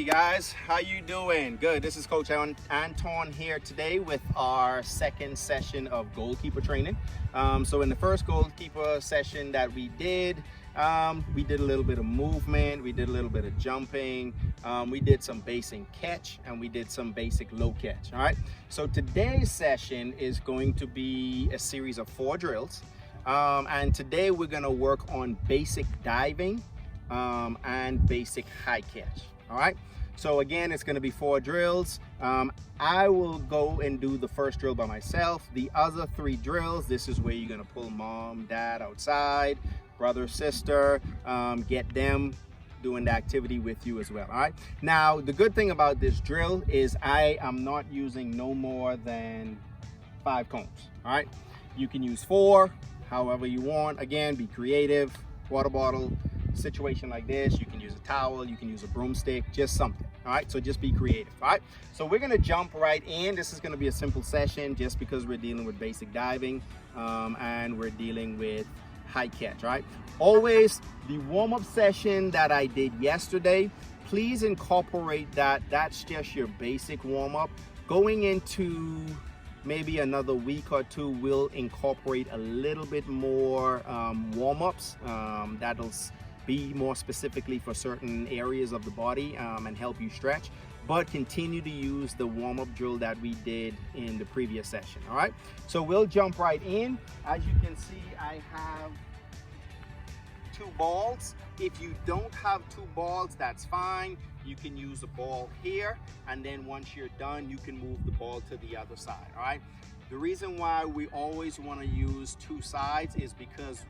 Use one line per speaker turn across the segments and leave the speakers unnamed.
guys, how you doing? Good. This is Coach Anton here today with our second session of goalkeeper training. So in the first goalkeeper session that we did a little bit of movement, we did a little bit of jumping, we did some basic catch, and we did some basic low catch. All right. So today's session is going to be a series of 4 drills, and today we're going to work on basic diving and basic high catch. All right, so again, it's going to be 4 drills. I will go and do the first drill by myself. The other 3 drills, this is where you're going to pull mom, dad outside, brother, sister, get them doing the activity with you as well. All right, now the good thing about this drill is I am not using no more than 5 cones. All right, you can use 4 however you want. Again, be creative. Water bottle situation like this, you can use a towel, you can use a broomstick, just something. All right, so just be creative. All right, so we're going to jump right in. This is going to be a simple session just because we're dealing with basic diving and we're dealing with high catch. All right, always the warm-up session that I did yesterday, please incorporate that. That's just your basic warm-up. Going into maybe another week or 2, we'll incorporate a little bit more warm-ups that'll be more specifically for certain areas of the body and help you stretch, but continue to use the warm-up drill that we did in the previous session. All right, so we'll jump right in. As you can see, I have 2 balls. If you don't have 2 balls, that's fine. You can use a ball here, and then once you're done, you can move the ball to the other side. All right, the reason why we always want to use 2 sides is because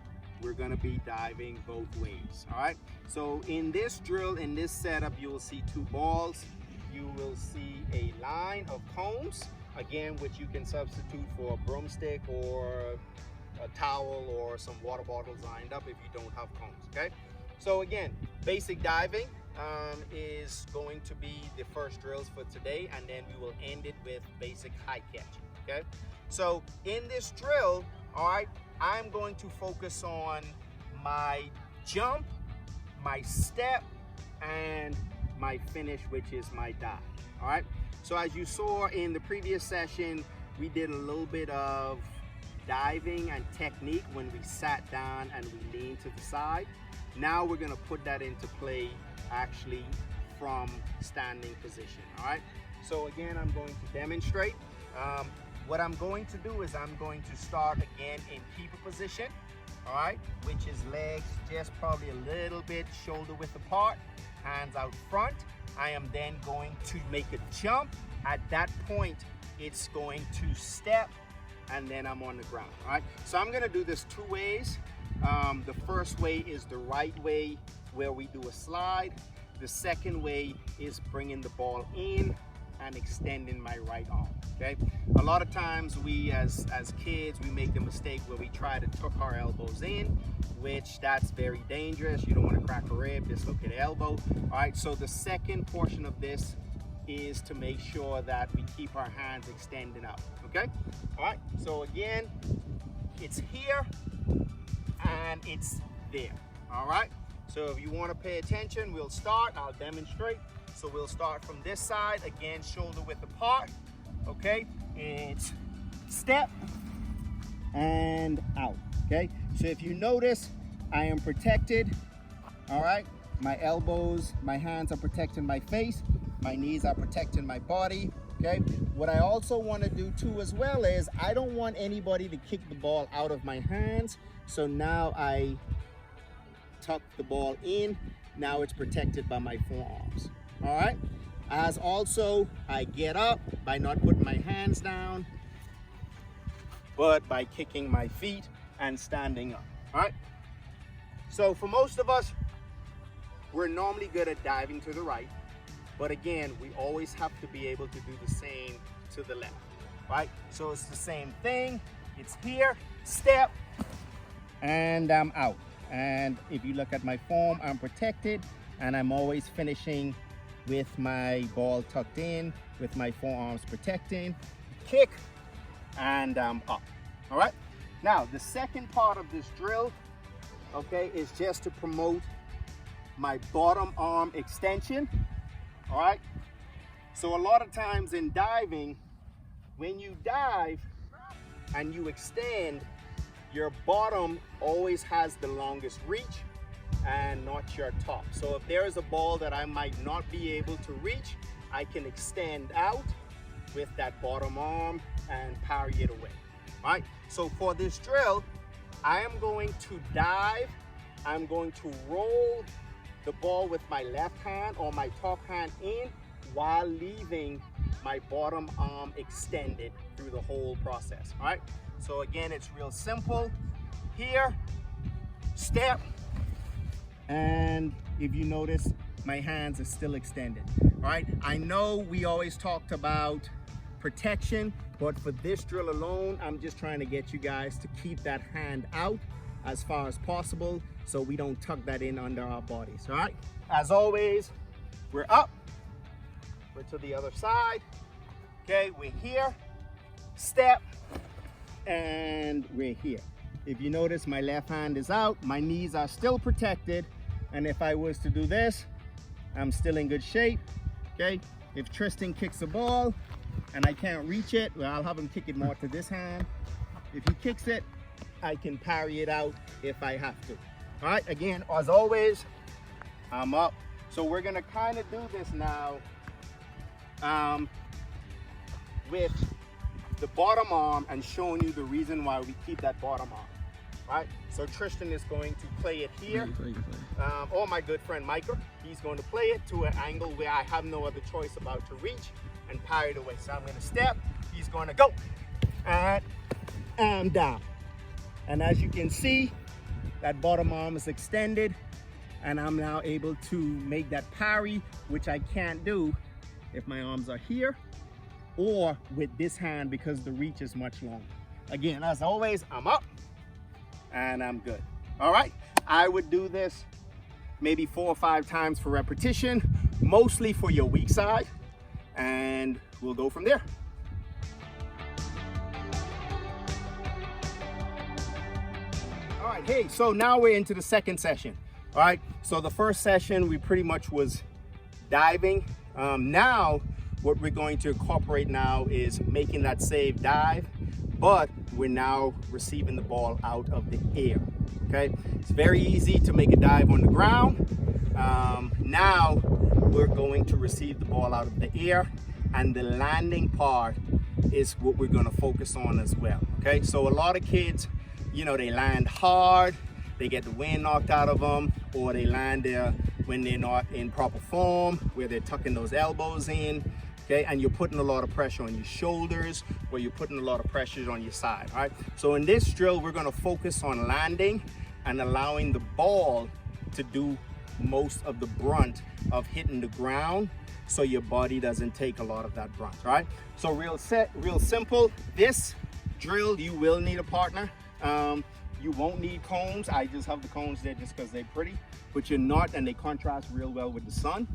we're going to be diving both ways. All right, so in this drill, in this setup, you will see 2 balls. You will see a line of cones, again, which you can substitute for a broomstick or a towel or some water bottles lined up if you don't have cones. Okay, so again, basic diving is going to be the first drills for today, and then we will end it with basic high catch. Okay, so in this drill, all right, I'm going to focus on my jump, my step, and my finish, which is my dive. All right, so as you saw in the previous session, we did a little bit of diving and technique when we sat down and we leaned to the side. Now we're going to put that into play actually from standing position. All right, so again, I'm going to demonstrate. What I'm going to do is I'm going to start again in keeper position, all right, which is legs just probably a little bit shoulder width apart, hands out front. I am then going to make a jump. At that point, it's going to step, and then I'm on the ground. All right, so I'm going to do this 2 ways. The first way is the right way, where we do a slide. The second way is bringing the ball in and extending my right arm. Okay, a lot of times we as kids, we make the mistake where we try to tuck our elbows in, which that's very dangerous. You don't want to crack a rib, dislocate an elbow. All right, so the second portion of this is to make sure that we keep our hands extending out. Okay, all right, so again, it's here and it's there. All right, so if you want to pay attention, we'll start. I'll demonstrate. So we'll start from this side, again, shoulder width apart. Okay, it's step and out. Okay, so if you notice, I am protected. All right, my elbows, my hands are protecting my face, my knees are protecting my body. Okay, what I also want to do too as well is I don't want anybody to kick the ball out of my hands. So now I tuck the ball in. Now it's protected by my forearms. All right, as also I get up by not putting my hands down, but by kicking my feet and standing up. All right, so for most of us, we're normally good at diving to the right, but again, we always have to be able to do the same to the left. Right, so it's the same thing. It's here, step, and I'm out. And if you look at my form, I'm protected, and I'm always finishing with my ball tucked in, with my forearms protecting, kick, and I'm up. All right, now the second part of this drill, okay, is just to promote my bottom arm extension all right? So a lot of times in diving, when you dive and you extend, your bottom always has the longest reach and not your top. So if there is a ball that I might not be able to reach, I can extend out with that bottom arm and parry it away. All right, so for this drill, I am going to dive. I'm going to roll the ball with my left hand or my top hand in while leaving my bottom arm extended through the whole process. All right, so again, it's real simple. Here, step, and if you notice, my hands are still extended. All right, I know we always talked about protection, but for this drill alone, I'm just trying to get you guys to keep that hand out as far as possible so we don't tuck that in under our bodies. All right, as always, we're up, we're to the other side. Okay, we're here, step, and we're here. If you notice, my left hand is out, my knees are still protected, and if I was to do this, I'm still in good shape. Okay, if Tristan kicks the ball and I can't reach it, well, I'll have him kick it more to this hand. If he kicks it, I can parry it out if I have to. All right, again, as always, I'm up. So we're gonna kind of do this now with the bottom arm and showing you the reason why we keep that bottom arm. Right, so Tristan is going to play it here. Or my good friend Michael, he's going to play it to an angle where I have no other choice about to reach and parry it away. So I'm going to step, he's going to go, and I'm down. And as you can see, that bottom arm is extended, and I'm now able to make that parry, which I can't do if my arms are here or with this hand because the reach is much longer. Again, as always, I'm up and I'm good. All right, I would do this maybe 4 or 5 times for repetition, mostly for your weak side, and we'll go from there. All right, hey, so now we're into the second session. All right, so the first session we pretty much was diving. Now what we're going to incorporate now is making that save dive, but we're now receiving the ball out of the air. Okay, it's very easy to make a dive on the ground. Now we're going to receive the ball out of the air, and the landing part is what we're going to focus on as well. Okay, so a lot of kids, you know, they land hard, they get the wind knocked out of them, or they land there when they're not in proper form, where they're tucking those elbows in. Okay, and you're putting a lot of pressure on your shoulders, or you're putting a lot of pressure on your side. All right, so in this drill, we're going to focus on landing and allowing the ball to do most of the brunt of hitting the ground, so your body doesn't take a lot of that brunt. All right, so real simple. This drill, you will need a partner. You won't need cones. I just have the cones there just because they're pretty, but you're not, and they contrast real well with the sun.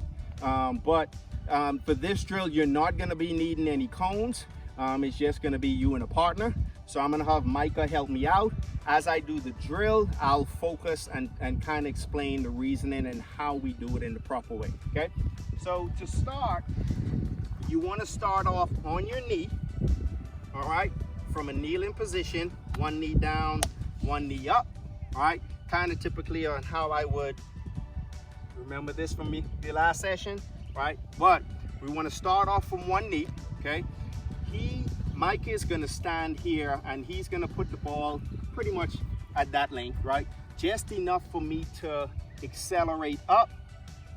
For this drill, you're not going to be needing any cones. It's just going to be you and a partner. So I'm going to have Micah help me out. As I do the drill, I'll focus and kind of explain the reasoning and how we do it in the proper way. Okay, so to start, you want to start off on your knee. All right, from a kneeling position, one knee down, one knee up. All right, kind of typically on how I would remember this from the last session. Right, but we want to start off from one knee. Okay, Mike is going to stand here, and he's going to put the ball pretty much at that length, right, just enough for me to accelerate up,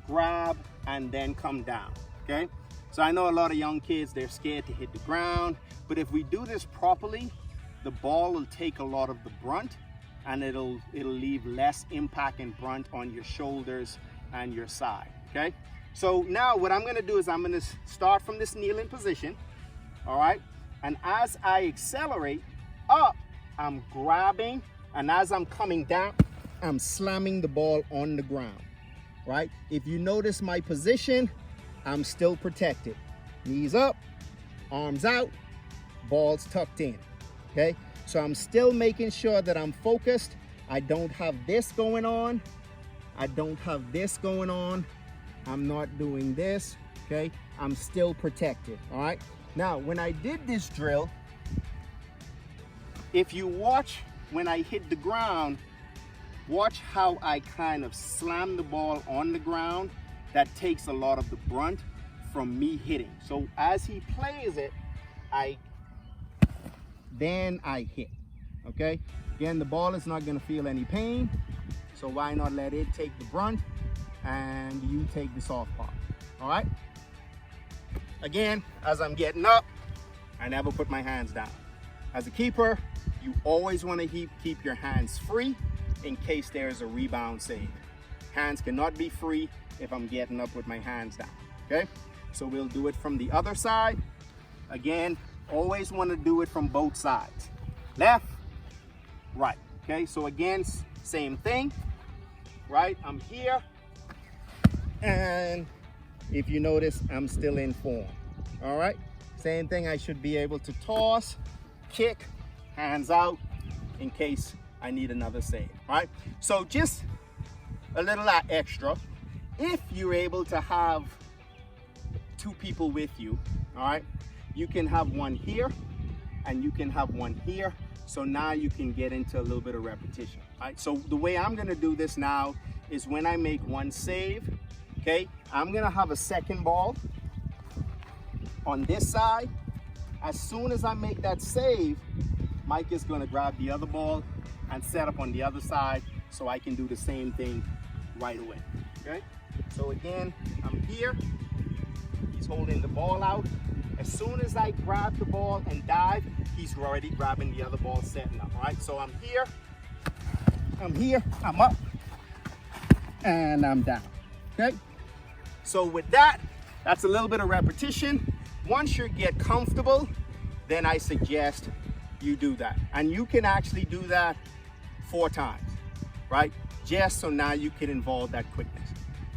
grab, and then come down. Okay, so I know a lot of young kids, they're scared to hit the ground, but if we do this properly, the ball will take a lot of the brunt, and it'll leave less impact and brunt on your shoulders and your side. Okay, so now what I'm going to do is I'm going to start from this kneeling position. All right, and as I accelerate up, I'm grabbing, and as I'm coming down, I'm slamming the ball on the ground. Right, if you notice my position, I'm still protected. Knees up, arms out, balls tucked in. Okay, so I'm still making sure that I'm focused. I don't have this going on. I don't have this going on. I'm not doing this. okay, I'm still protected, all right? Now, when I did this drill, if you watch when I hit the ground, watch how I kind of slam the ball on the ground. That takes a lot of the brunt from me hitting. So as he plays it, then I hit, okay? Again, the ball is not gonna feel any pain, so why not let it take the brunt and you take the soft part, all right? Again, as I'm getting up, I never put my hands down. As a keeper, you always wanna keep your hands free in case there is a rebound save. Hands cannot be free if I'm getting up with my hands down, okay? So we'll do it from the other side. Again, always wanna do it from both sides. Left, right, okay? So again, same thing, right? I'm here, and if you notice, I'm still in form, all right? Same thing, I should be able to toss, kick, hands out in case I need another save, all right? So just a little extra. If you're able to have two people with you, all right, you can have one here and you can have one here. So now you can get into a little bit of repetition, all right? So the way I'm gonna do this now is when I make one save, okay, I'm gonna have a second ball on this side. As soon as I make that save, Mike is gonna grab the other ball and set up on the other side so I can do the same thing right away, okay? So again, I'm here, he's holding the ball out. As soon as I grab the ball and dive, he's already grabbing the other ball, setting up, all right? So I'm here, I'm up, and I'm down, okay? So with that, that's a little bit of repetition. Once you get comfortable, then I suggest you do that. And you can actually do that 4 times, right? Just so now you can involve that quickness.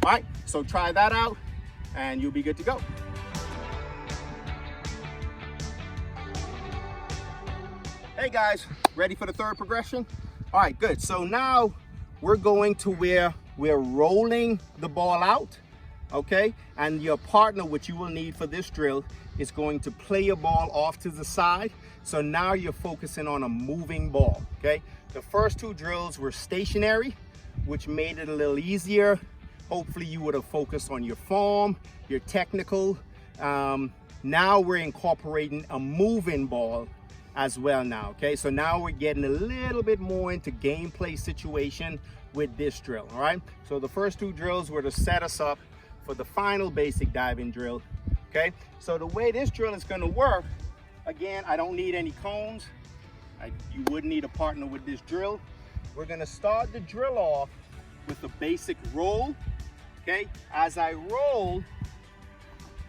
All right, so try that out and you'll be good to go. Hey guys, ready for the third progression? All right, good. So now we're going to where we're rolling the ball out, okay? And your partner, which you will need for this drill, is going to play your ball off to the side. So now you're focusing on a moving ball, okay? The first 2 drills were stationary, which made it a little easier. Hopefully you would have focused on your form, your technical. Now we're incorporating a moving ball as well now, okay? So now we're getting a little bit more into gameplay situation with this drill, all right? So the first 2 drills were to set us up for the final basic diving drill, okay? So the way this drill is gonna work, again, I don't need any cones. You would need a partner with this drill. We're gonna start the drill off with a basic roll, okay? As I roll,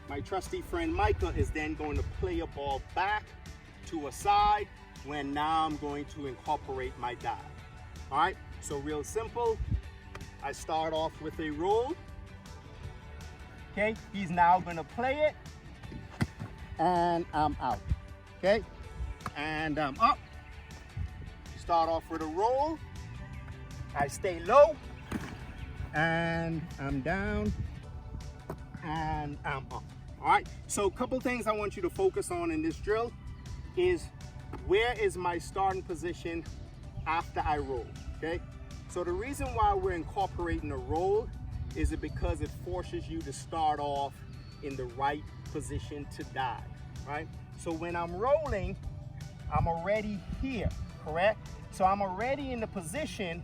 my trusty friend Micah is then going to play a ball back to a side when now I'm going to incorporate my dive. All right, so real simple. I start off with a roll, okay? He's now gonna play it, and I'm out, okay? And I'm up. Start off with a roll. I stay low, and I'm down, and I'm up. All right, so a couple things I want you to focus on in this drill is where is my starting position after I roll, okay? So the reason why we're incorporating a roll is it because it forces you to start off in the right position to dive, right? So when I'm rolling, I'm already here, correct? So I'm already in the position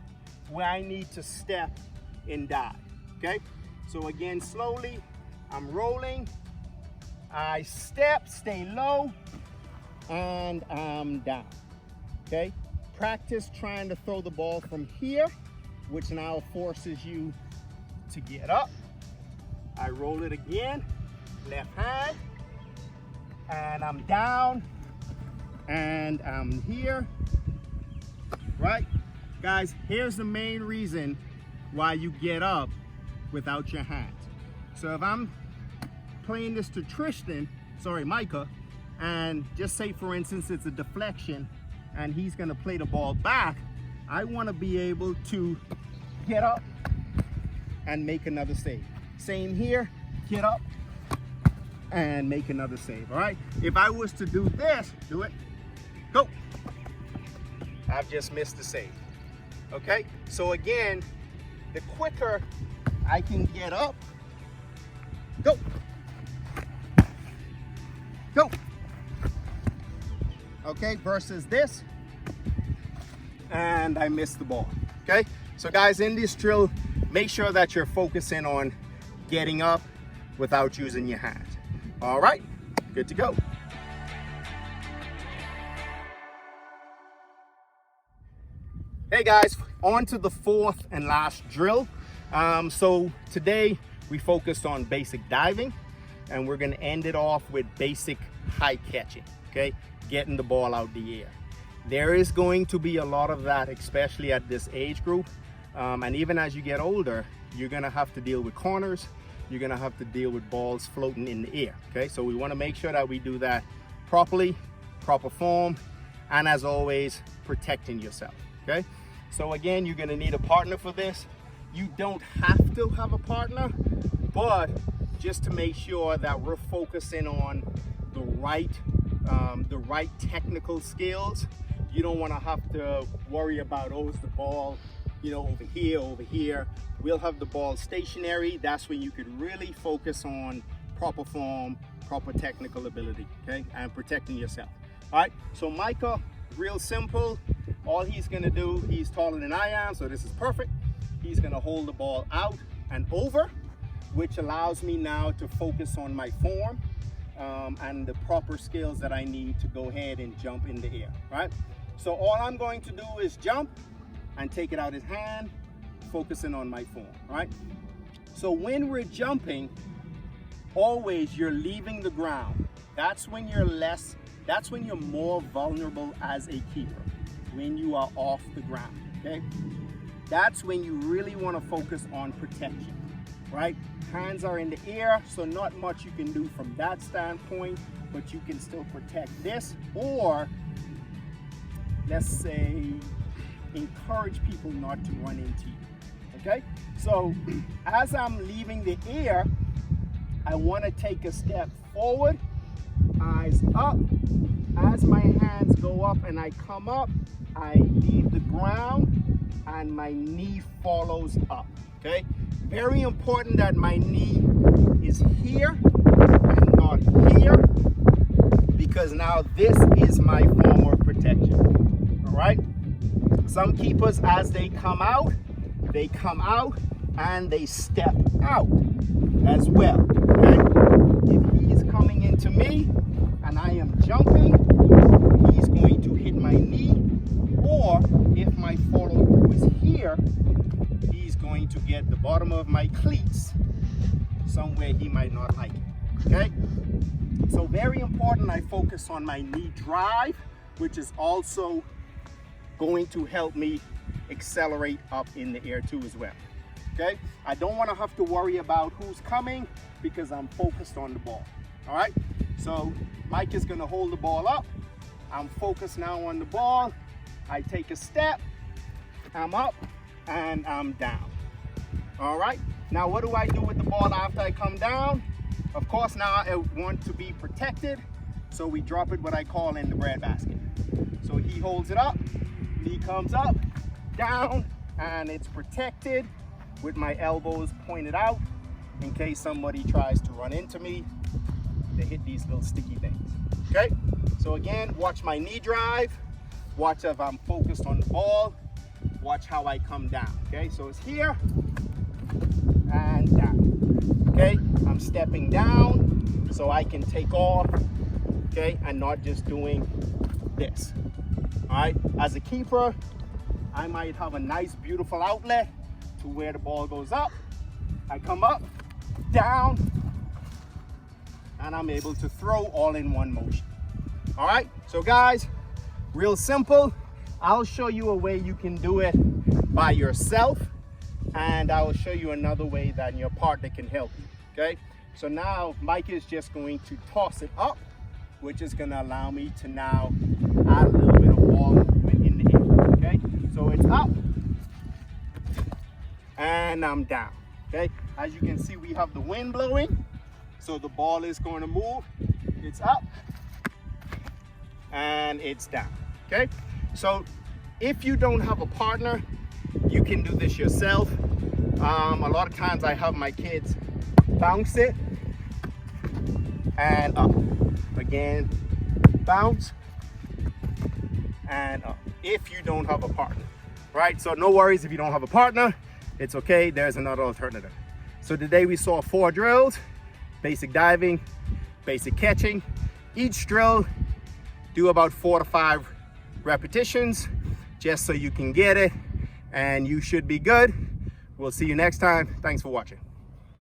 where I need to step and dive, okay? So again, slowly, I'm rolling, I step, stay low, and I'm down, okay? Practice trying to throw the ball from here, which now forces you to get up. I roll it again, left hand, and I'm down, and I'm here, right? Guys, here's the main reason why you get up without your hands. So if I'm playing this to Micah, and just say for instance it's a deflection and he's gonna play the ball back, I wanna be able to get up and make another save. Same here, get up and make another save. All right, if I was to do this, do it, go. I've just missed the save. Okay, so again, the quicker I can get up, go, go. Okay, versus this, and I missed the ball. Okay, so guys, in this drill, make sure that you're focusing on getting up without using your hands. All right, good to go. Hey guys, on to the fourth and last drill. So today we focused on basic diving, and we're gonna end it off with basic high catching, okay? Getting the ball out the air. There is going to be a lot of that, especially at this age group. And even as you get older, you're gonna have to deal with corners, you're gonna have to deal with balls floating in the air, okay? So we wanna make sure that we do that properly, proper form, and as always, protecting yourself, okay? So again, you're gonna need a partner for this. You don't have to have a partner, but just to make sure that we're focusing on the right technical skills. You don't wanna have to worry about, oh, is the ball, you know, over here. We'll have the ball stationary. That's when you could really focus on proper form, proper technical ability, okay? And protecting yourself. All right, so Micah, real simple. All he's gonna do, he's taller than I am, so this is perfect. He's gonna hold the ball out and over, which allows me now to focus on my form and the proper skills that I need to go ahead and jump in the air, right? So all I'm going to do is jump and take it out his hand, focusing on my form, right? So when we're jumping, always you're leaving the ground. That's when you're more vulnerable as a keeper, when you are off the ground, okay? That's when you really want to focus on protection, right? Hands are in the air, so not much you can do from that standpoint, but you can still protect this, or let's say encourage people not to run into you, okay? So as I'm leaving the air, I want to take a step forward, eyes up. As my hands go up and I come up, I leave the ground and my knee follows up, okay? Very important that my knee is here and not here, because now this is my form of protection, all right? Some keepers, as they come out and they step out as well, okay? If he's coming into me and I am jumping, he's going to hit my knee, or if my follow through is here, he's going to get the bottom of my cleats somewhere he might not like it, okay? So very important I focus on my knee drive, which is also going to help me accelerate up in the air too as well, okay? I don't want to have to worry about who's coming because I'm focused on the ball, all right? So Mike is going to hold the ball up. I'm focused now on the ball. I take a step, I'm up, and I'm down. All right, now what do I do with the ball after I come down? Of course, now I want to be protected, so we drop it what I call in the breadbasket. So he holds it up, he comes up, down, and it's protected with my elbows pointed out in case somebody tries to run into me. They hit these little sticky things, okay? So again, watch my knee drive, watch if I'm focused on the ball, watch how I come down, okay? So it's here and down, okay? I'm stepping down so I can take off, okay? And not just doing this, all right? As a keeper, I might have a nice, beautiful outlet to where the ball goes up. I come up, down, and I'm able to throw all in one motion. All right, so guys, real simple. I'll show you a way you can do it by yourself, and I will show you another way that your partner can help you, okay? So now Mike is just going to toss it up, which is gonna allow me to now add a little bit of ball movement in the air, okay? So it's up, and I'm down, okay? As you can see, we have the wind blowing, So the ball is going to move. It's up and it's down. Okay, so if you don't have a partner, you can do this yourself. A lot of times I have my kids bounce it and up. Again, bounce and up. If you don't have a partner, right? So no worries if you don't have a partner. It's okay, there's another alternative. So today we saw 4 drills: basic diving, basic catching. Each drill, do about 4 to 5 repetitions just so you can get it, and you should be good. We'll see you next time. Thanks for watching.